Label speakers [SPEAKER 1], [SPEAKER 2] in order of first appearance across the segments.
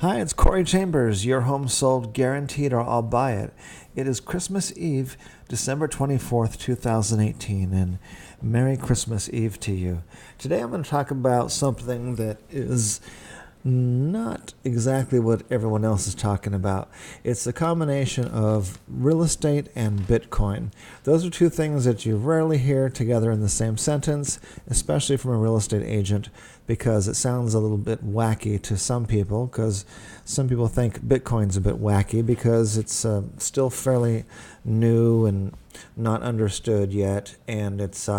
[SPEAKER 1] Hi, it's Corey Chambers. Your home sold guaranteed or I'll buy it. It is Christmas Eve, December 24th, 2018, and Merry Christmas Eve to you. Today I'm going to talk about something that is not exactly what everyone else is talking about. It's a combination of real estate and Bitcoin. Those are two things that you rarely hear together in the same sentence, especially from a real estate agent, because it sounds a little bit wacky to some people, because some people think Bitcoin's a bit wacky because it's still fairly new and not understood yet, and it's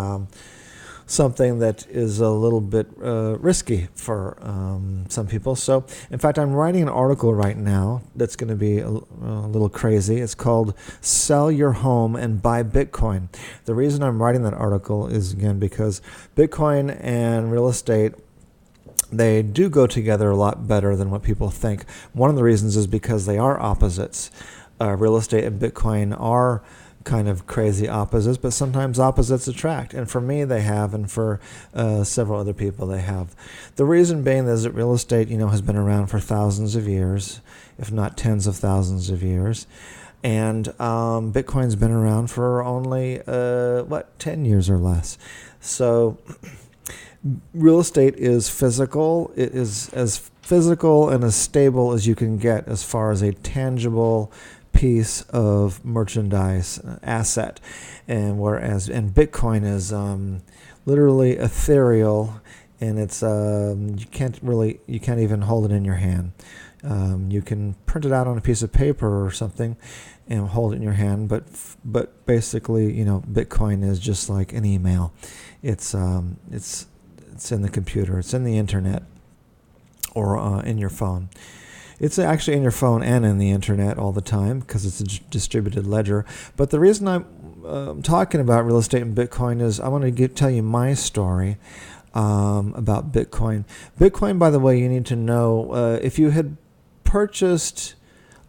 [SPEAKER 1] something that is a little bit risky for some people. So, in fact, I'm writing an article right now that's going to be a little crazy. It's called Sell Your Home and Buy Bitcoin. The reason I'm writing that article is, again, because Bitcoin and real estate, they do go together a lot better than what people think. One of the reasons is because they are opposites. Real estate and Bitcoin are kind of crazy opposites, but sometimes opposites attract. And for me, they have, and for several other people, they have. The reason being is that real estate, has been around for thousands of years, if not tens of thousands of years. And Bitcoin's been around for only, 10 years or less. So real estate is physical. It is as physical and as stable as you can get as far as a tangible piece of merchandise asset, and Bitcoin is literally ethereal, and it's you can't even hold it in your hand. You can print it out on a piece of paper or something and hold it in your hand, but basically, Bitcoin is just like an email. It's in the computer, it's in the internet, or in your phone. It's actually in your phone and in the internet all the time because it's a distributed ledger. But the reason I'm talking about real estate and Bitcoin is I want to tell you my story about Bitcoin. Bitcoin, by the way, you need to know if you had purchased.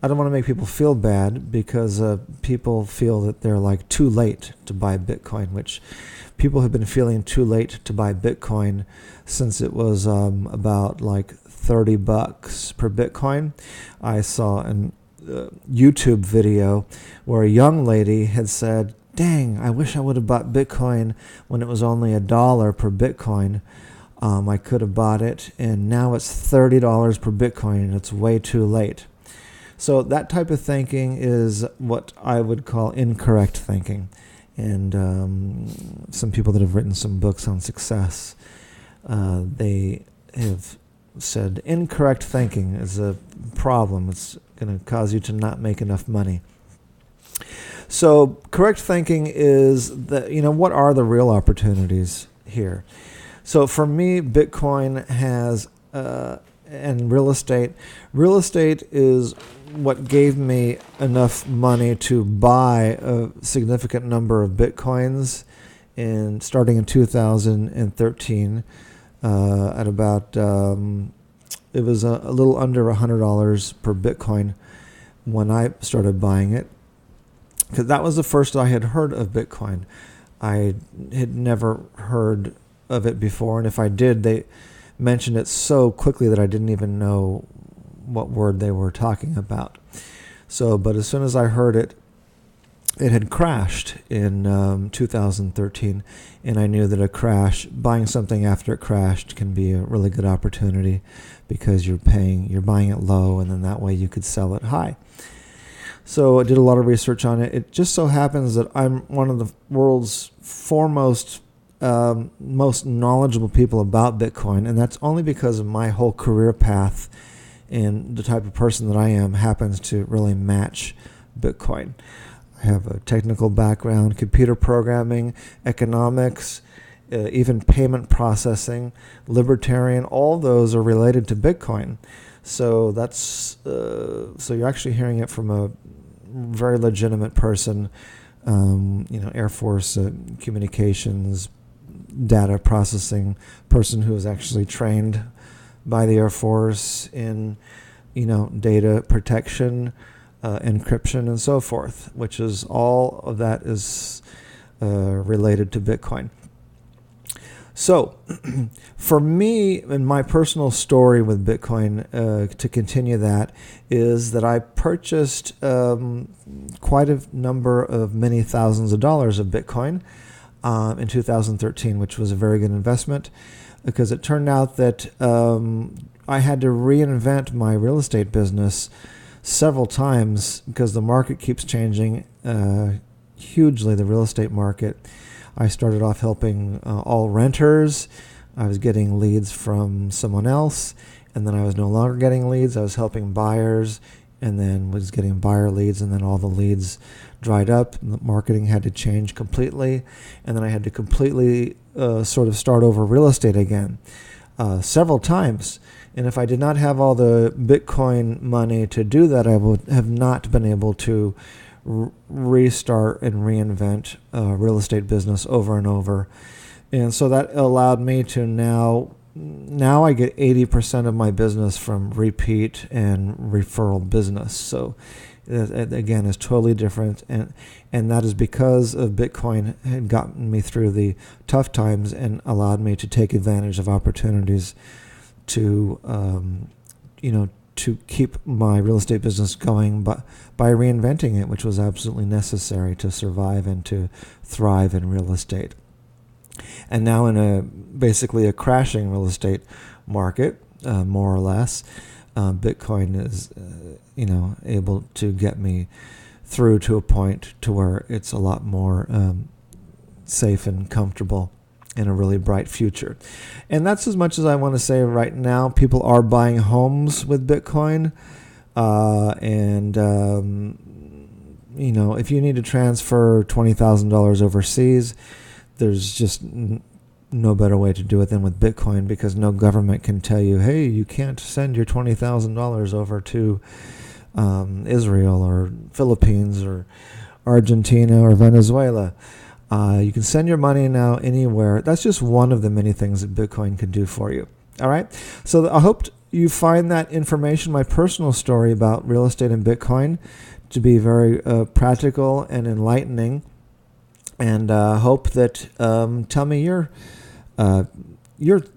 [SPEAKER 1] I don't want to make people feel bad because people feel that they're like too late to buy Bitcoin, which people have been feeling too late to buy Bitcoin since it was about like $30 per Bitcoin. I saw a YouTube video where a young lady had said, "Dang, I wish I would have bought Bitcoin when it was only $1 per Bitcoin. I could have bought it, and now it's $30 per Bitcoin, and it's way too late." So that type of thinking is what I would call incorrect thinking. And some people that have written some books on success, they have said incorrect thinking is a problem. It's going to cause you to not make enough money. So correct thinking is that, what are the real opportunities here? So for me, Bitcoin has, and real estate is what gave me enough money to buy a significant number of Bitcoins starting in 2013 at about, it was a little under $100 per Bitcoin when I started buying it, because that was the first I had heard of Bitcoin. I had never heard of it before, and if I did, they mentioned it so quickly that I didn't even know what word they were talking about. But as soon as I heard it, it had crashed in 2013, and I knew that buying something after it crashed can be a really good opportunity because you're buying it low, and then that way you could sell it high. So I did a lot of research on it. It just so happens that I'm one of the world's foremost, most knowledgeable people about Bitcoin, and that's only because of my whole career path, and the type of person that I am happens to really match Bitcoin. I have a technical background, computer programming, economics, even payment processing, libertarian. All those are related to Bitcoin. So so you're actually hearing it from a very legitimate person. Air Force communications, data processing person who is actually trained by the Air Force in, data protection, encryption, and so forth, which is all of that is related to Bitcoin. So, for me, and my personal story with Bitcoin, to continue that, is that I purchased quite a number of many thousands of dollars of Bitcoin in 2013, which was a very good investment because it turned out that I had to reinvent my real estate business several times because the market keeps changing hugely, the real estate market. I started off helping all renters. I was getting leads from someone else, and then I was no longer getting leads. I was helping buyers, and then was getting buyer leads, and then all the leads dried up, and the marketing had to change completely, and then I had to completely sort of start over real estate again several times. And if I did not have all the Bitcoin money to do that, I would have not been able to restart and reinvent real estate business over and over. And so that allowed me to now I get 80% of my business from repeat and referral business. So it, again, is totally different. And that is because of Bitcoin had gotten me through the tough times and allowed me to take advantage of opportunities to, to keep my real estate business going by reinventing it, which was absolutely necessary to survive and to thrive in real estate. And now in basically a crashing real estate market, more or less, Bitcoin is, able to get me through to a point to where it's a lot more safe and comfortable in a really bright future. And that's as much as I want to say right now. People are buying homes with Bitcoin. If you need to transfer $20,000 overseas, there's just no better way to do it than with Bitcoin, because no government can tell you, hey, you can't send your $20,000 over to Israel or Philippines or Argentina or Venezuela. You can send your money now anywhere. That's just one of the many things that Bitcoin can do for you. All right. So I hope you find that information, my personal story about real estate and Bitcoin, to be very practical and enlightening. And hope that tell me your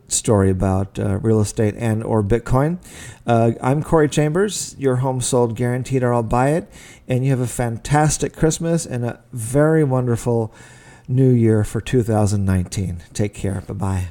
[SPEAKER 1] story about real estate and or Bitcoin. I'm Corey Chambers. Your home sold guaranteed, or I'll buy it. And you have a fantastic Christmas and a very wonderful New Year for 2019. Take care. Bye-bye.